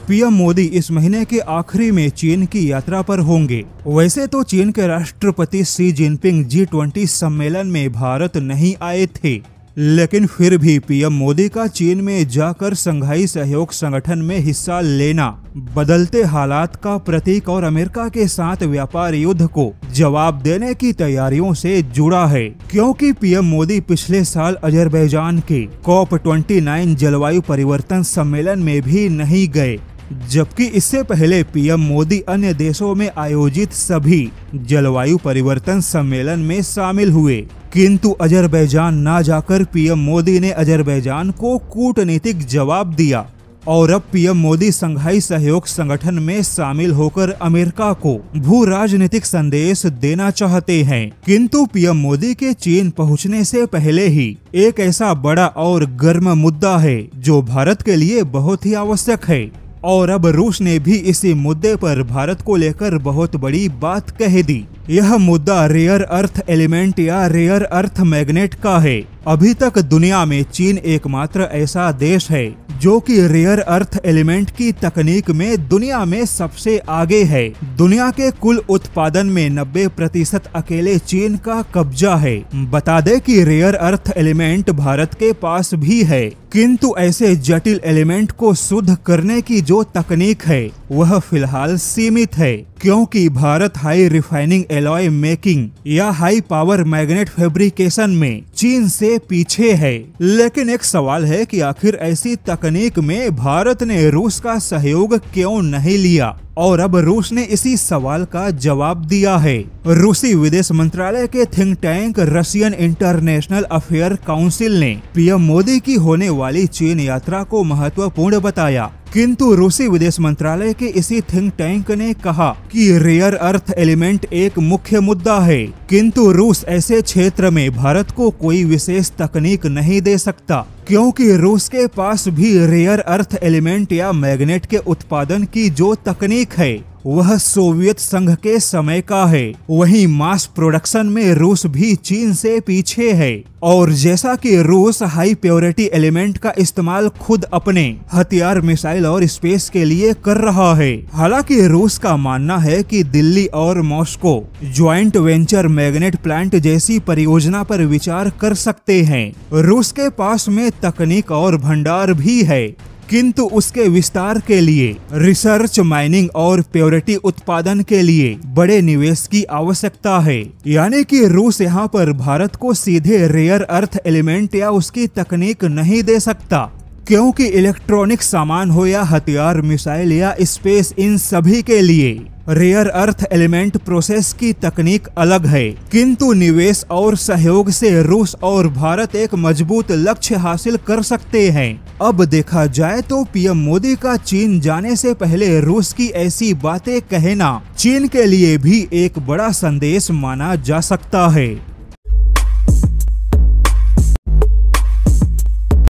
PM Modi इस महीने के आखिरी में चीन की यात्रा पर होंगे। वैसे तो चीन के राष्ट्रपति शी जिनपिंग G20 सम्मेलन में भारत नहीं आए थे, लेकिन फिर भी पीएम मोदी का चीन में जाकर शंघाई सहयोग संगठन में हिस्सा लेना बदलते हालात का प्रतीक और अमेरिका के साथ व्यापार युद्ध को जवाब देने की तैयारियों से जुड़ा है, क्योंकि पीएम मोदी पिछले साल अजरबैजान के COP29 जलवायु परिवर्तन सम्मेलन में भी नहीं गए, जबकि इससे पहले पीएम मोदी अन्य देशों में आयोजित सभी जलवायु परिवर्तन सम्मेलन में शामिल हुए। किंतु अजरबैजान ना जाकर पीएम मोदी ने अजरबैजान को कूटनीतिक जवाब दिया और अब पीएम मोदी शंघाई सहयोग संगठन में शामिल होकर अमेरिका को भू राजनीतिक संदेश देना चाहते हैं। किंतु पीएम मोदी के चीन पहुंचने से पहले ही एक ऐसा बड़ा और गर्म मुद्दा है जो भारत के लिए बहुत ही आवश्यक है, और अब रूस ने भी इसी मुद्दे पर भारत को लेकर बहुत बड़ी बात कह दी। यह मुद्दा रेयर अर्थ एलिमेंट या रेयर अर्थ मैग्नेट का है। अभी तक दुनिया में चीन एकमात्र ऐसा देश है जो कि रेयर अर्थ एलिमेंट की तकनीक में दुनिया में सबसे आगे है। दुनिया के कुल उत्पादन में 90% अकेले चीन का कब्जा है। बता दें कि रेयर अर्थ एलिमेंट भारत के पास भी है, किंतु ऐसे जटिल एलिमेंट को शुद्ध करने की जो तकनीक है वह फिलहाल सीमित है, क्योंकि Bharat high refining alloy making या हाई पावर मैग्नेट फैब्रिकेशन में चीन से पीछे है। लेकिन एक सवाल है कि आखिर ऐसी तकनीक में भारत ने रूस का सहयोग क्यों नहीं लिया, और अब रूस ने इसी सवाल का जवाब दिया है। रूसी विदेश मंत्रालय के think tank Russian international affair council ने पीएम मोदी की होने वाली चीन यात्रा को महत्वपूर्ण बताया, किंतु रूसी विदेश मंत्रालय के इसी थिंक टैंक ने कहा कि रेयर अर्थ एलिमेंट एक मुख्य मुद्दा है, किंतु रूस ऐसे क्षेत्र में भारत को कोई विशेष तकनीक नहीं दे सकता, क्योंकि रूस के पास भी रेयर अर्थ एलिमेंट या मैग्नेट के उत्पादन की जो तकनीक है वह सोवियत संघ के समय का है। वहीं मास प्रोडक्शन में रूस भी चीन से पीछे है, और जैसा कि रूस हाई प्योरिटी एलिमेंट का इस्तेमाल खुद अपने हथियार, मिसाइल और स्पेस के लिए कर रहा है। हालांकि रूस का मानना है कि दिल्ली और Moscow joint venture magnet plant जैसी परियोजना पर विचार कर सकते हैं। रूस के पास में तकनीक और भंडार भी है, किंतु उसके विस्तार के लिए रिसर्च, माइनिंग और प्योरिटी उत्पादन के लिए बड़े निवेश की आवश्यकता है। यानी कि रूस यहाँ पर भारत को सीधे रेयर अर्थ एलिमेंट या उसकी तकनीक नहीं दे सकता, क्योंकि इलेक्ट्रॉनिक सामान हो या हथियार, मिसाइल या स्पेस, इन सभी के लिए रेयर अर्थ एलिमेंट प्रोसेस की तकनीक अलग है। किंतु निवेश और सहयोग से रूस और भारत एक मजबूत लक्ष्य हासिल कर सकते हैं। अब देखा जाए तो पीएम मोदी का चीन जाने से पहले रूस की ऐसी बातें कहना चीन के लिए भी एक बड़ा संदेश माना जा सकता है।